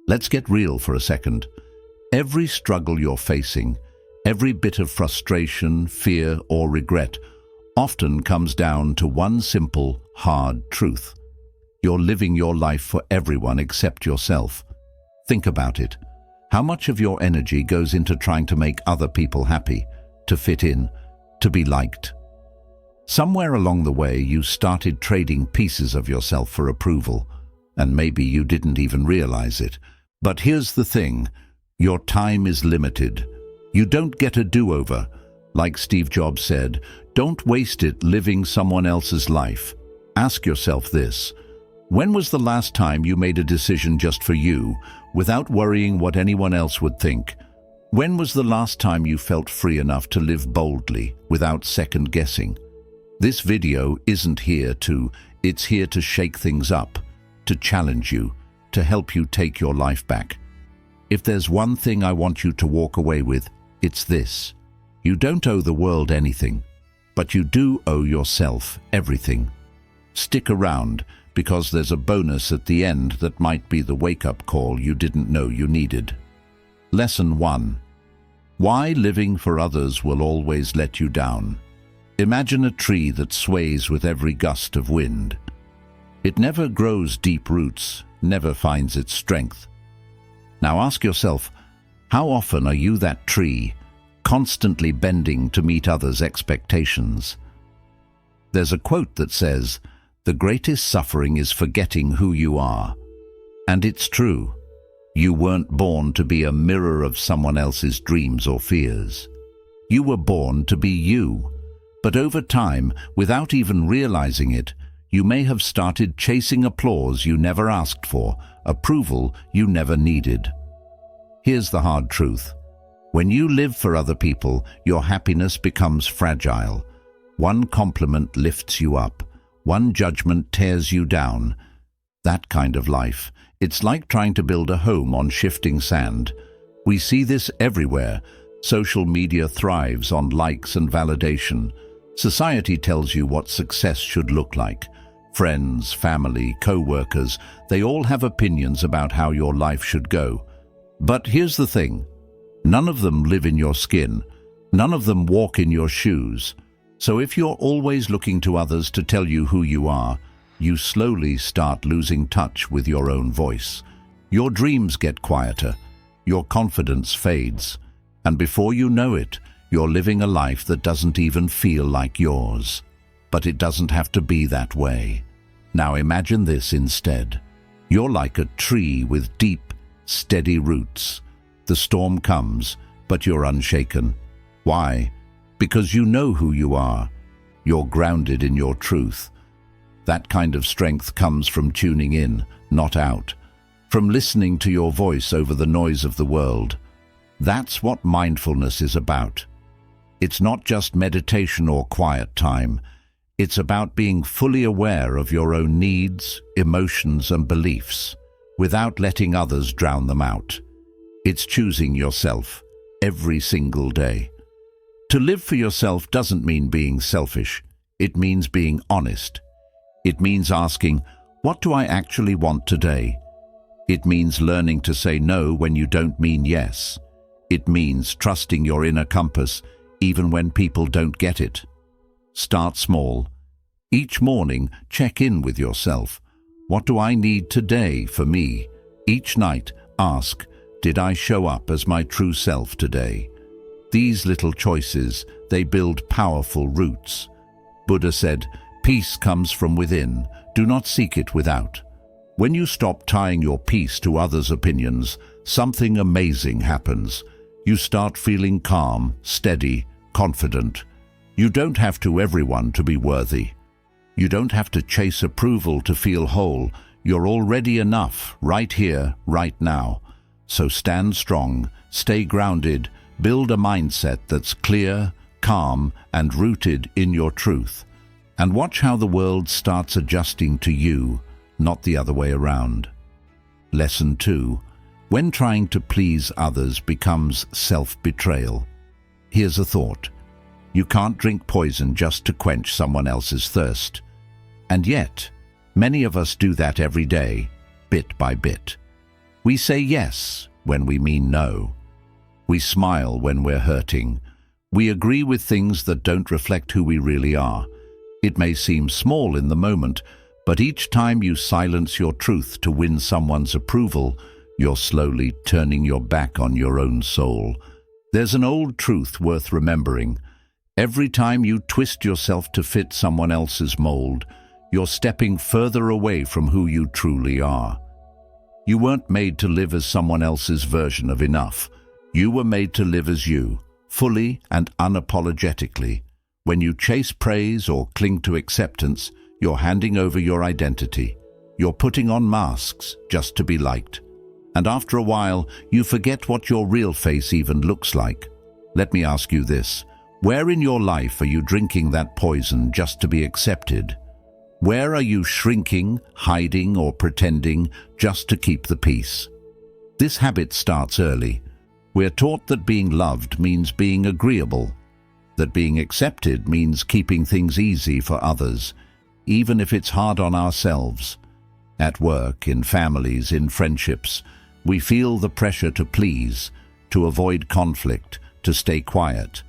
Let's get real for a second. Every struggle you're facing, every bit of frustration, fear, or regret often comes down to one simple, hard truth. You're living your life for everyone except yourself. Think about it. How much of your energy goes into trying to make other people happy, to fit in, to be liked? Somewhere along the way, you started trading pieces of yourself for approval, and maybe you didn't even realize it. But here's the thing. Your time is limited. You don't get a do-over. Like Steve Jobs said, don't waste it living someone else's life. Ask yourself this. When was the last time you made a decision just for you, without worrying what anyone else would think? When was the last time you felt free enough to live boldly, without second-guessing? This video isn't it's here to shake things up, to challenge you, to help you take your life back. If there's one thing I want you to walk away with, it's this. You don't owe the world anything, but you do owe yourself everything. Stick around, because there's a bonus at the end that might be the wake-up call you didn't know you needed. Lesson 1. Why living for others will always let you down. Imagine a tree that sways with every gust of wind. It never grows deep roots, never finds its strength. Now ask yourself, how often are you that tree, constantly bending to meet others' expectations? There's a quote that says, "The greatest suffering is forgetting who you are." And it's true. You weren't born to be a mirror of someone else's dreams or fears. You were born to be you. But over time, without even realizing it, you may have started chasing applause you never asked for, approval you never needed. Here's the hard truth. When you live for other people, your happiness becomes fragile. One compliment lifts you up. One judgment tears you down. That kind of life, it's like trying to build a home on shifting sand. We see this everywhere. Social media thrives on likes and validation. Society tells you what success should look like. Friends, family, co-workers, they all have opinions about how your life should go. But here's the thing. None of them live in your skin. None of them walk in your shoes. So if you're always looking to others to tell you who you are, you slowly start losing touch with your own voice. Your dreams get quieter. Your confidence fades. And before you know it, you're living a life that doesn't even feel like yours. But it doesn't have to be that way. Now imagine this instead. You're like a tree with deep, steady roots. The storm comes, but you're unshaken. Why? Because you know who you are. You're grounded in your truth. That kind of strength comes from tuning in, not out. From listening to your voice over the noise of the world. That's what mindfulness is about. It's not just meditation or quiet time. It's about being fully aware of your own needs, emotions, and beliefs, without letting others drown them out. It's choosing yourself every single day. To live for yourself doesn't mean being selfish. It means being honest. It means asking, what do I actually want today? It means learning to say no when you don't mean yes. It means trusting your inner compass, even when people don't get it. Start small. Each morning, check in with yourself. What do I need today for me? Each night, ask, did I show up as my true self today? These little choices, they build powerful roots. Buddha said, peace comes from within. Do not seek it without. When you stop tying your peace to others' opinions, something amazing happens. You start feeling calm, steady, confident. You don't have to everyone to be worthy. You don't have to chase approval to feel whole. You're already enough, right here, right now. So stand strong, stay grounded, build a mindset that's clear, calm, and rooted in your truth. And watch how the world starts adjusting to you, not the other way around. Lesson 2. When trying to please others becomes self-betrayal. Here's a thought. You can't drink poison just to quench someone else's thirst. And yet, many of us do that every day, bit by bit. We say yes when we mean no. We smile when we're hurting. We agree with things that don't reflect who we really are. It may seem small in the moment, but each time you silence your truth to win someone's approval, you're slowly turning your back on your own soul. There's an old truth worth remembering. Every time you twist yourself to fit someone else's mold, you're stepping further away from who you truly are. You weren't made to live as someone else's version of enough. You were made to live as you, fully and unapologetically. When you chase praise or cling to acceptance, you're handing over your identity. You're putting on masks just to be liked. And after a while, you forget what your real face even looks like. Let me ask you this. Where in your life are you drinking that poison just to be accepted? Where are you shrinking, hiding, or pretending just to keep the peace? This habit starts early. We're taught that being loved means being agreeable, that being accepted means keeping things easy for others, even if it's hard on ourselves. At work, in families, in friendships, we feel the pressure to please, to avoid conflict, to stay quiet.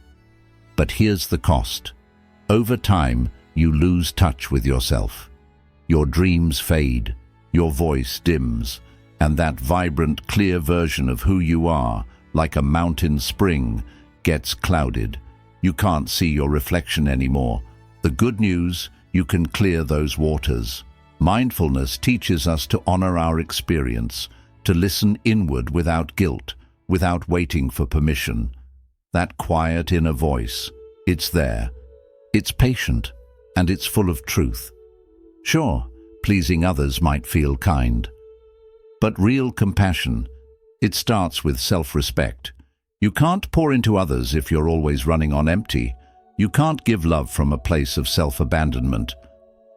But here's the cost. Over time, you lose touch with yourself. Your dreams fade, your voice dims, and that vibrant, clear version of who you are, like a mountain spring, gets clouded. You can't see your reflection anymore. The good news, you can clear those waters. Mindfulness teaches us to honor our experience, to listen inward without guilt, without waiting for permission. That quiet inner voice, it's there. It's patient, and it's full of truth. Sure, pleasing others might feel kind. But real compassion, it starts with self-respect. You can't pour into others if you're always running on empty. You can't give love from a place of self-abandonment.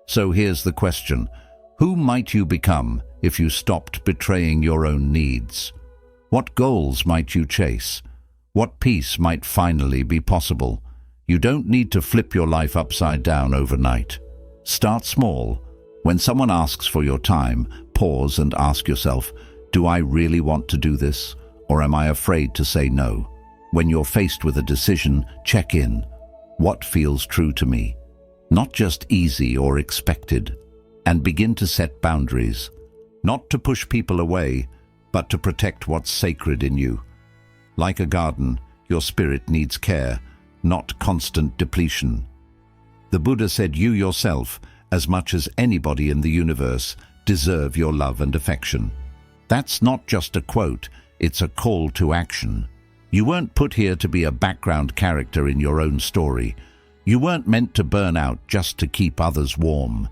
So here's the question. Who might you become if you stopped betraying your own needs? What goals might you chase? What peace might finally be possible? You don't need to flip your life upside down overnight. Start small. When someone asks for your time, pause and ask yourself, do I really want to do this? Or am I afraid to say no? When you're faced with a decision, check in. What feels true to me? Not just easy or expected. And begin to set boundaries. Not to push people away, but to protect what's sacred in you. Like a garden, your spirit needs care, not constant depletion. The Buddha said you yourself, as much as anybody in the universe, deserve your love and affection. That's not just a quote, it's a call to action. You weren't put here to be a background character in your own story. You weren't meant to burn out just to keep others warm.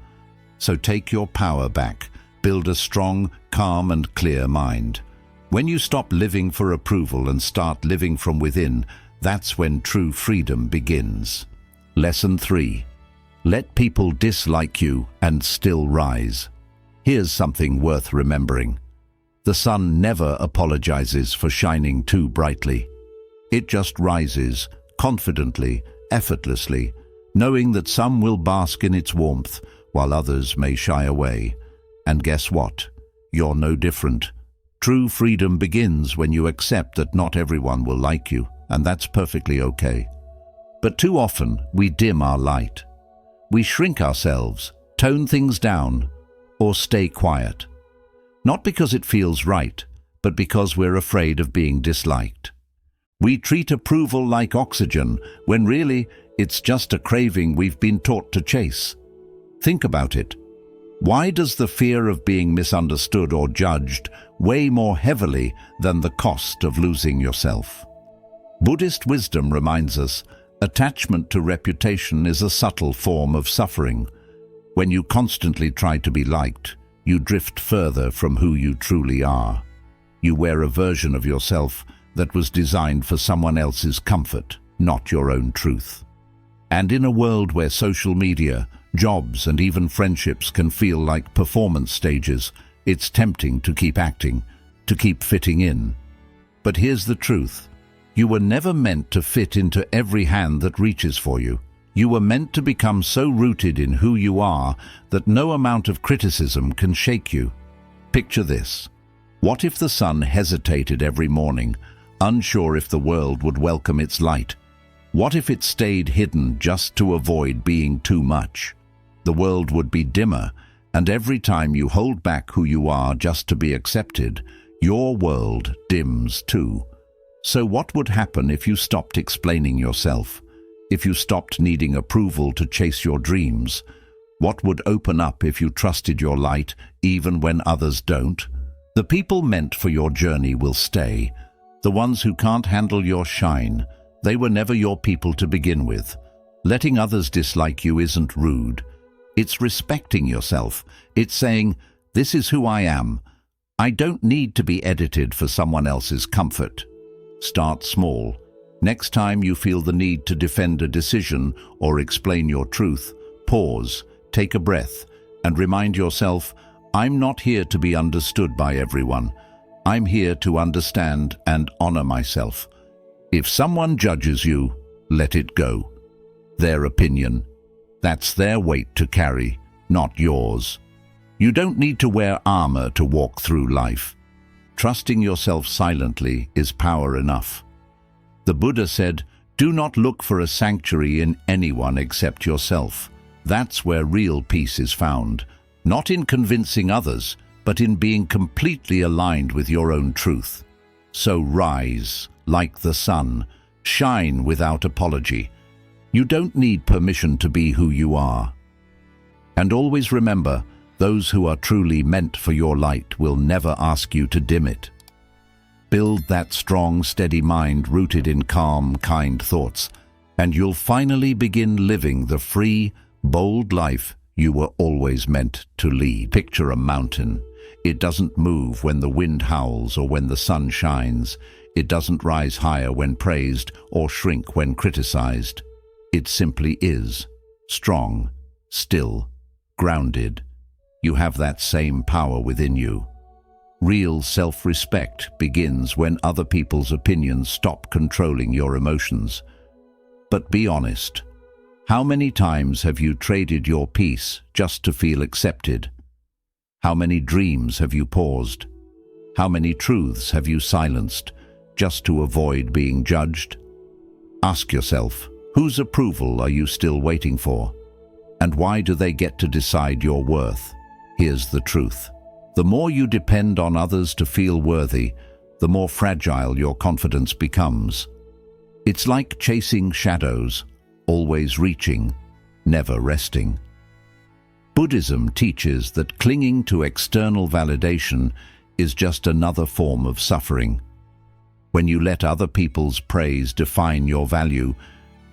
So take your power back. Build a strong, calm and clear mind. When you stop living for approval and start living from within, that's when true freedom begins. Lesson 3. Let people dislike you and still rise. Here's something worth remembering. The sun never apologizes for shining too brightly. It just rises, confidently, effortlessly, knowing that some will bask in its warmth, while others may shy away. And guess what? You're no different. True freedom begins when you accept that not everyone will like you, and that's perfectly okay. But too often, we dim our light. We shrink ourselves, tone things down, or stay quiet. Not because it feels right, but because we're afraid of being disliked. We treat approval like oxygen, when really, it's just a craving we've been taught to chase. Think about it. Why does the fear of being misunderstood or judged weigh more heavily than the cost of losing yourself? Buddhist wisdom reminds us, attachment to reputation is a subtle form of suffering. When you constantly try to be liked, you drift further from who you truly are. You wear a version of yourself that was designed for someone else's comfort, not your own truth. And in a world where social media, jobs and even friendships can feel like performance stages, it's tempting to keep acting, to keep fitting in. But here's the truth. You were never meant to fit into every hand that reaches for you. You were meant to become so rooted in who you are that no amount of criticism can shake you. Picture this. What if the sun hesitated every morning, unsure if the world would welcome its light? What if it stayed hidden just to avoid being too much? The world would be dimmer, and every time you hold back who you are just to be accepted, your world dims too. So what would happen if you stopped explaining yourself? If you stopped needing approval to chase your dreams? What would open up if you trusted your light even when others don't? The people meant for your journey will stay. The ones who can't handle your shine, they were never your people to begin with. Letting others dislike you isn't rude. It's respecting yourself. It's saying, this is who I am. I don't need to be edited for someone else's comfort. Start small. Next time you feel the need to defend a decision or explain your truth, pause, take a breath, and remind yourself, I'm not here to be understood by everyone. I'm here to understand and honor myself. If someone judges you, let it go. Their opinion. That's their weight to carry, not yours. You don't need to wear armor to walk through life. Trusting yourself silently is power enough. The Buddha said, do not look for a sanctuary in anyone except yourself. That's where real peace is found, not in convincing others, but in being completely aligned with your own truth. So rise, like the sun, shine without apology. You don't need permission to be who you are. And always remember, those who are truly meant for your light will never ask you to dim it. Build that strong, steady mind rooted in calm, kind thoughts, and you'll finally begin living the free, bold life you were always meant to lead. Picture a mountain. It doesn't move when the wind howls or when the sun shines. It doesn't rise higher when praised or shrink when criticized. It simply is, strong, still, grounded. You have that same power within you. Real self-respect begins when other people's opinions stop controlling your emotions. But be honest. How many times have you traded your peace just to feel accepted? How many dreams have you paused? How many truths have you silenced just to avoid being judged? Ask yourself, whose approval are you still waiting for? And why do they get to decide your worth? Here's the truth. The more you depend on others to feel worthy, the more fragile your confidence becomes. It's like chasing shadows, always reaching, never resting. Buddhism teaches that clinging to external validation is just another form of suffering. When you let other people's praise define your value,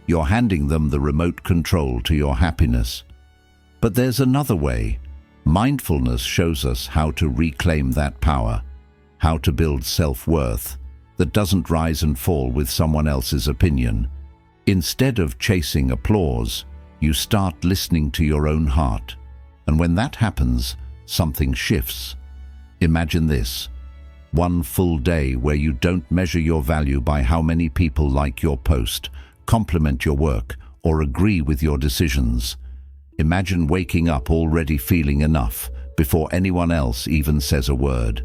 you're handing them the remote control to your happiness. But there's another way. Mindfulness shows us how to reclaim that power, how to build self-worth that doesn't rise and fall with someone else's opinion. Instead of chasing applause, you start listening to your own heart. And when that happens, something shifts. Imagine this: one full day where you don't measure your value by how many people like your post, compliment your work, or agree with your decisions. Imagine waking up already feeling enough before anyone else even says a word.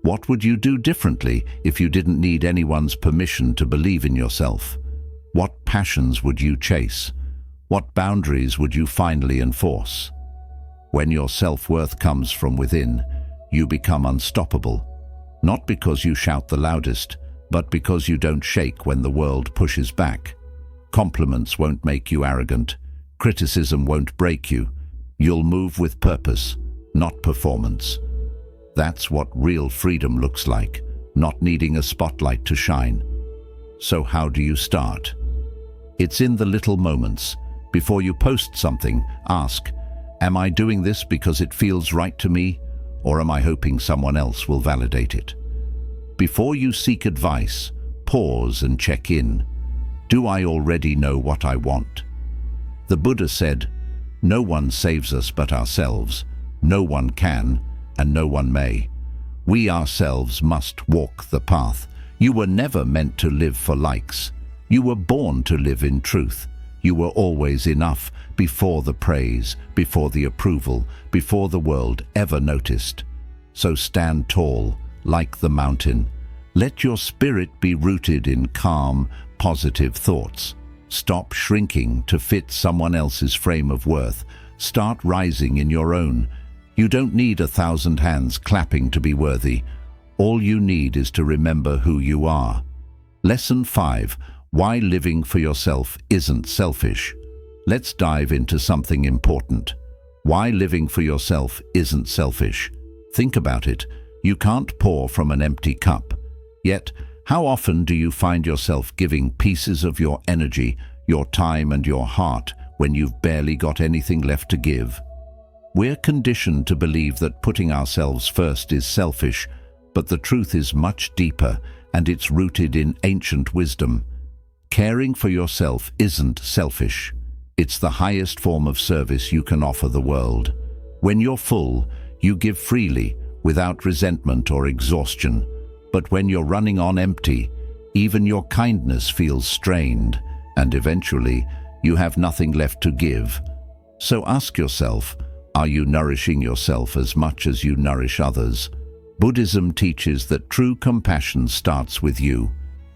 What would you do differently if you didn't need anyone's permission to believe in yourself? What passions would you chase? What boundaries would you finally enforce? When your self-worth comes from within, you become unstoppable. Not because you shout the loudest, but because you don't shake when the world pushes back. Compliments won't make you arrogant. Criticism won't break you. You'll move with purpose, not performance. That's what real freedom looks like, not needing a spotlight to shine. So how do you start? It's in the little moments. Before you post something, ask, am I doing this because it feels right to me, or am I hoping someone else will validate it? Before you seek advice, pause and check in. Do I already know what I want? The Buddha said, no one saves us but ourselves. No one can, and no one may. We ourselves must walk the path. You were never meant to live for likes. You were born to live in truth. You were always enough, before the praise, before the approval, before the world ever noticed. So stand tall, like the mountain. Let your spirit be rooted in calm, positive thoughts. Stop shrinking to fit someone else's frame of worth. Start rising in your own. You don't need 1,000 hands clapping to be worthy. All you need is to remember who you are. Lesson 5. Why living for yourself isn't selfish. Let's dive into something important. Why living for yourself isn't selfish. Think about it. You can't pour from an empty cup. Yet, how often do you find yourself giving pieces of your energy, your time and your heart when you've barely got anything left to give? We're conditioned to believe that putting ourselves first is selfish, but the truth is much deeper, and it's rooted in ancient wisdom. Caring for yourself isn't selfish. It's the highest form of service you can offer the world. When you're full, you give freely, without resentment or exhaustion. But when you're running on empty, even your kindness feels strained, and eventually, you have nothing left to give. So ask yourself, are you nourishing yourself as much as you nourish others? Buddhism teaches that true compassion starts with you.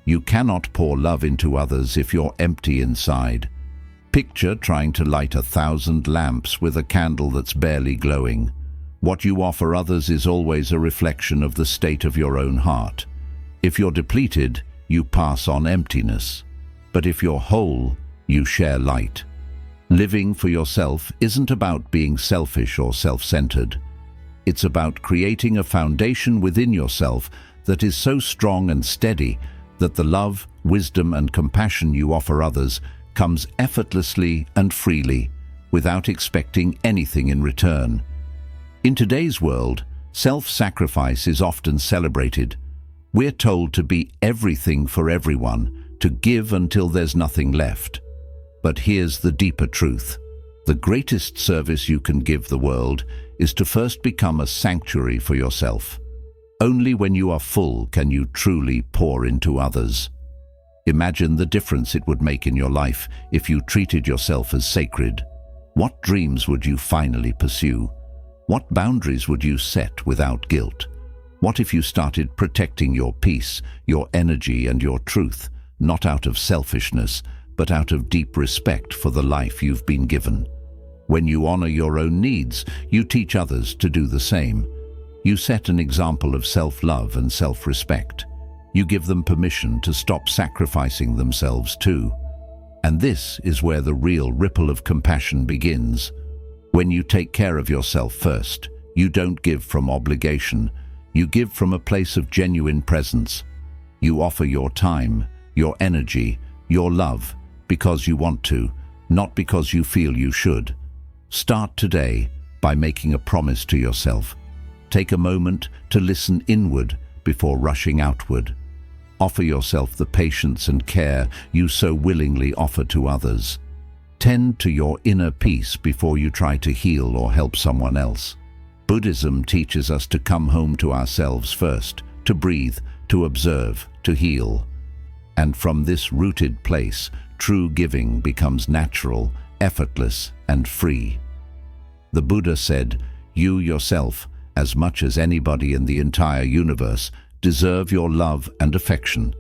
You cannot pour love into others if you're empty inside. Picture trying to light 1,000 lamps with a candle that's barely glowing. What you offer others is always a reflection of the state of your own heart. If you're depleted, you pass on emptiness. But if you're whole, you share light. Living for yourself isn't about being selfish or self-centered. It's about creating a foundation within yourself that is so strong and steady that the love, wisdom, and compassion you offer others comes effortlessly and freely, without expecting anything in return. In today's world, self-sacrifice is often celebrated. We're told to be everything for everyone, to give until there's nothing left. But here's the deeper truth. The greatest service you can give the world is to first become a sanctuary for yourself. Only when you are full can you truly pour into others. Imagine the difference it would make in your life if you treated yourself as sacred. What dreams would you finally pursue? What boundaries would you set without guilt? What if you started protecting your peace, your energy, and your truth, not out of selfishness, but out of deep respect for the life you've been given? When you honor your own needs, you teach others to do the same. You set an example of self-love and self-respect. You give them permission to stop sacrificing themselves too. And this is where the real ripple of compassion begins. When you take care of yourself first, you don't give from obligation. You give from a place of genuine presence. You offer your time, your energy, your love, because you want to, not because you feel you should. Start today by making a promise to yourself. Take a moment to listen inward before rushing outward. Offer yourself the patience and care you so willingly offer to others. Tend to your inner peace before you try to heal or help someone else. Buddhism teaches us to come home to ourselves first, to breathe, to observe, to heal. And from this rooted place, true giving becomes natural, effortless, and free. The Buddha said, "You yourself, as much as anybody in the entire universe, deserve your love and affection."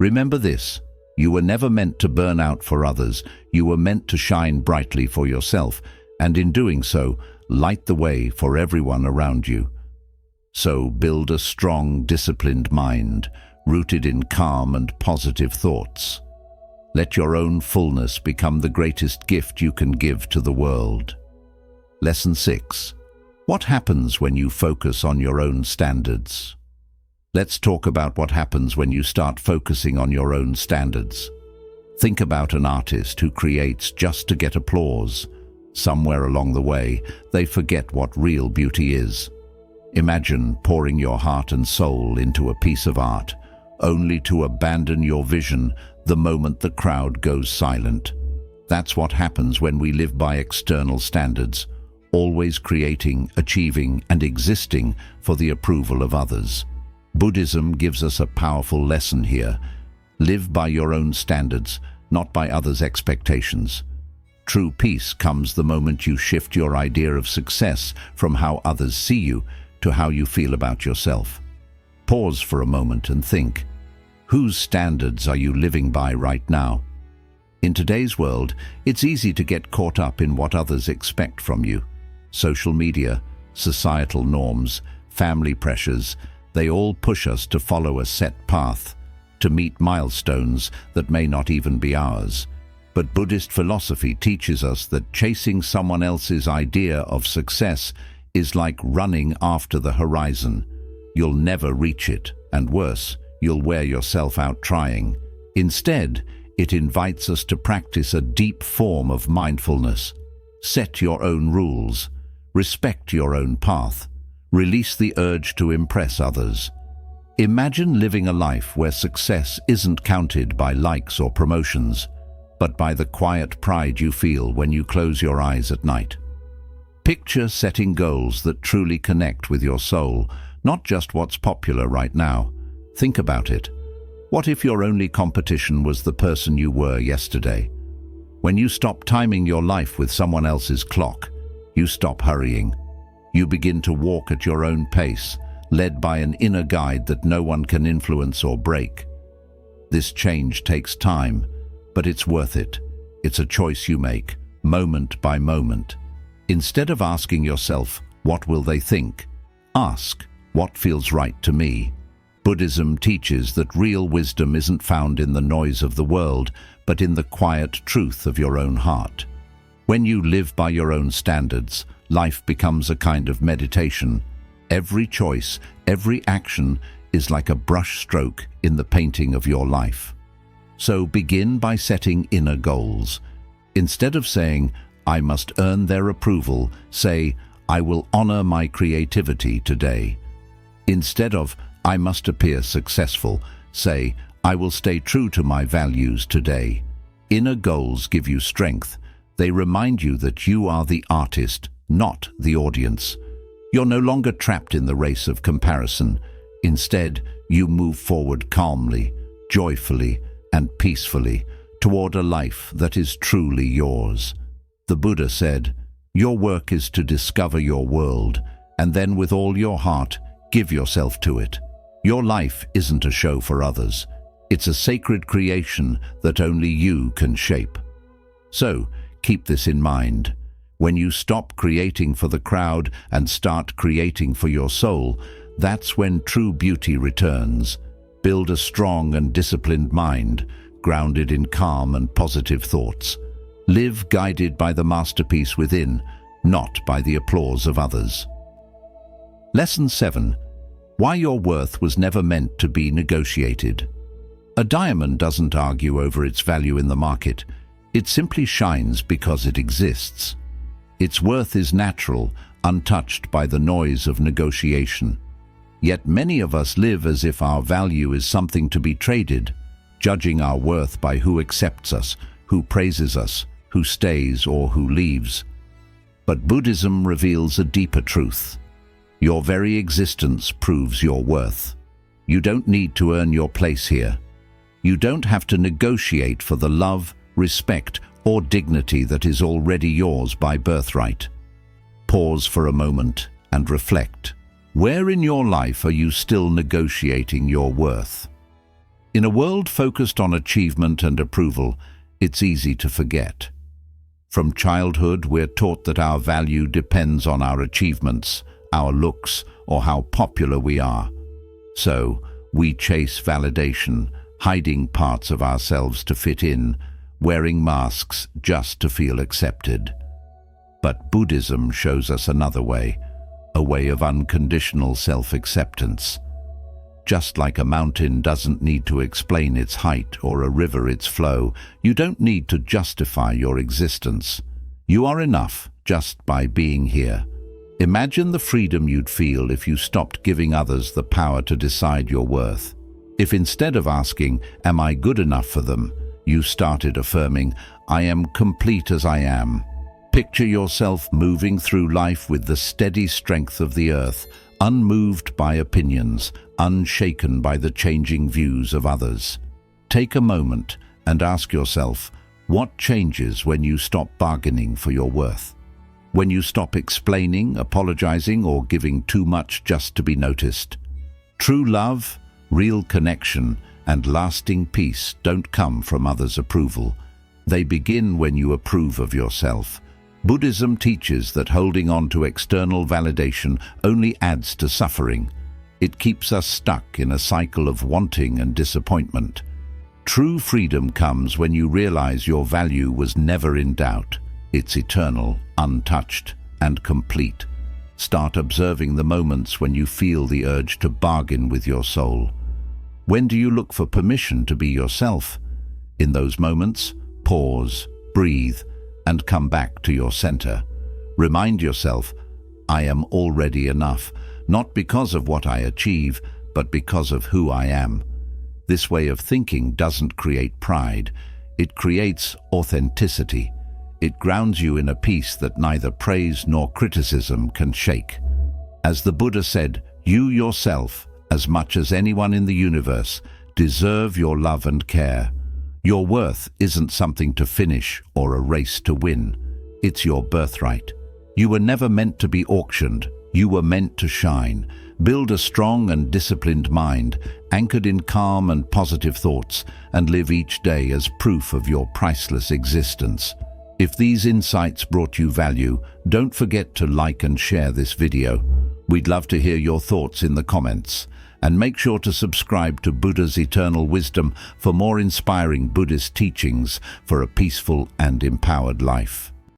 Remember this. You were never meant to burn out for others. You were meant to shine brightly for yourself, and in doing so, light the way for everyone around you. So build a strong, disciplined mind, rooted in calm and positive thoughts. Let your own fullness become the greatest gift you can give to the world. Lesson 6. What happens when you focus on your own standards? Let's talk about what happens when you start focusing on your own standards. Think about an artist who creates just to get applause. Somewhere along the way, they forget what real beauty is. Imagine pouring your heart and soul into a piece of art, only to abandon your vision the moment the crowd goes silent. That's what happens when we live by external standards, always creating, achieving, and existing for the approval of others. Buddhism gives us a powerful lesson here. Live by your own standards, not by others' expectations. True peace comes the moment you shift your idea of success from how others see you to how you feel about yourself. Pause for a moment and think, whose standards are you living by right now? In today's world, it's easy to get caught up in what others expect from you. Social media, societal norms, family pressures, they all push us to follow a set path, to meet milestones that may not even be ours. But Buddhist philosophy teaches us that chasing someone else's idea of success is like running after the horizon. You'll never reach it, and worse, you'll wear yourself out trying. Instead, it invites us to practice a deep form of mindfulness. Set your own rules. Respect your own path. Release the urge to impress others. Imagine living a life where success isn't counted by likes or promotions, but by the quiet pride you feel when you close your eyes at night. Picture setting goals that truly connect with your soul, not just what's popular right now. Think about it. What if your only competition was the person you were yesterday? When you stop timing your life with someone else's clock, you stop hurrying. You begin to walk at your own pace, led by an inner guide that no one can influence or break. This change takes time, but it's worth it. It's a choice you make, moment by moment. Instead of asking yourself, what will they think? Ask, what feels right to me? Buddhism teaches that real wisdom isn't found in the noise of the world, but in the quiet truth of your own heart. When you live by your own standards, life becomes a kind of meditation. Every choice, every action is like a brush stroke in the painting of your life. So begin by setting inner goals. Instead of saying, I must earn their approval, say, I will honor my creativity today. Instead of, I must appear successful, say, I will stay true to my values today. Inner goals give you strength. They remind you that you are the artist, not the audience. You're no longer trapped in the race of comparison. Instead, you move forward calmly, joyfully, and peacefully toward a life that is truly yours. The Buddha said, your work is to discover your world, and then with all your heart, give yourself to it. Your life isn't a show for others. It's a sacred creation that only you can shape. So, keep this in mind. When you stop creating for the crowd and start creating for your soul, that's when true beauty returns. Build a strong and disciplined mind, grounded in calm and positive thoughts. Live guided by the masterpiece within, not by the applause of others. Lesson 7. Why your worth was never meant to be negotiated. A diamond doesn't argue over its value in the market. It simply shines because it exists. Its worth is natural, untouched by the noise of negotiation. Yet many of us live as if our value is something to be traded, judging our worth by who accepts us, who praises us, who stays or who leaves. But Buddhism reveals a deeper truth. Your very existence proves your worth. You don't need to earn your place here. You don't have to negotiate for the love, respect, or dignity that is already yours by birthright. Pause for a moment and reflect. Where in your life are you still negotiating your worth? In a world focused on achievement and approval, it's easy to forget. From childhood, we're taught that our value depends on our achievements, our looks, or how popular we are. So, we chase validation, hiding parts of ourselves to fit in, wearing masks just to feel accepted. But Buddhism shows us another way, a way of unconditional self-acceptance. Just like a mountain doesn't need to explain its height or a river its flow, you don't need to justify your existence. You are enough just by being here. Imagine the freedom you'd feel if you stopped giving others the power to decide your worth. If instead of asking, am I good enough for them, you started affirming, I am complete as I am. Picture yourself moving through life with the steady strength of the earth, unmoved by opinions, unshaken by the changing views of others. Take a moment and ask yourself, what changes when you stop bargaining for your worth? When you stop explaining, apologizing, or giving too much just to be noticed? True love, real connection, and lasting peace don't come from others' approval. They begin when you approve of yourself. Buddhism teaches that holding on to external validation only adds to suffering. It keeps us stuck in a cycle of wanting and disappointment. True freedom comes when you realize your value was never in doubt. It's eternal, untouched, and complete. Start observing the moments when you feel the urge to bargain with your soul. When do you look for permission to be yourself? In those moments, pause, breathe, and come back to your center. Remind yourself, I am already enough, not because of what I achieve, but because of who I am. This way of thinking doesn't create pride. It creates authenticity. It grounds you in a peace that neither praise nor criticism can shake. As the Buddha said, you yourself, as much as anyone in the universe, deserve your love and care. Your worth isn't something to finish or a race to win. It's your birthright. You were never meant to be auctioned. You were meant to shine. Build a strong and disciplined mind, anchored in calm and positive thoughts, and live each day as proof of your priceless existence. If these insights brought you value, don't forget to like and share this video. We'd love to hear your thoughts in the comments. And make sure to subscribe to Buddha's Eternal Wisdom for more inspiring Buddhist teachings for a peaceful and empowered life.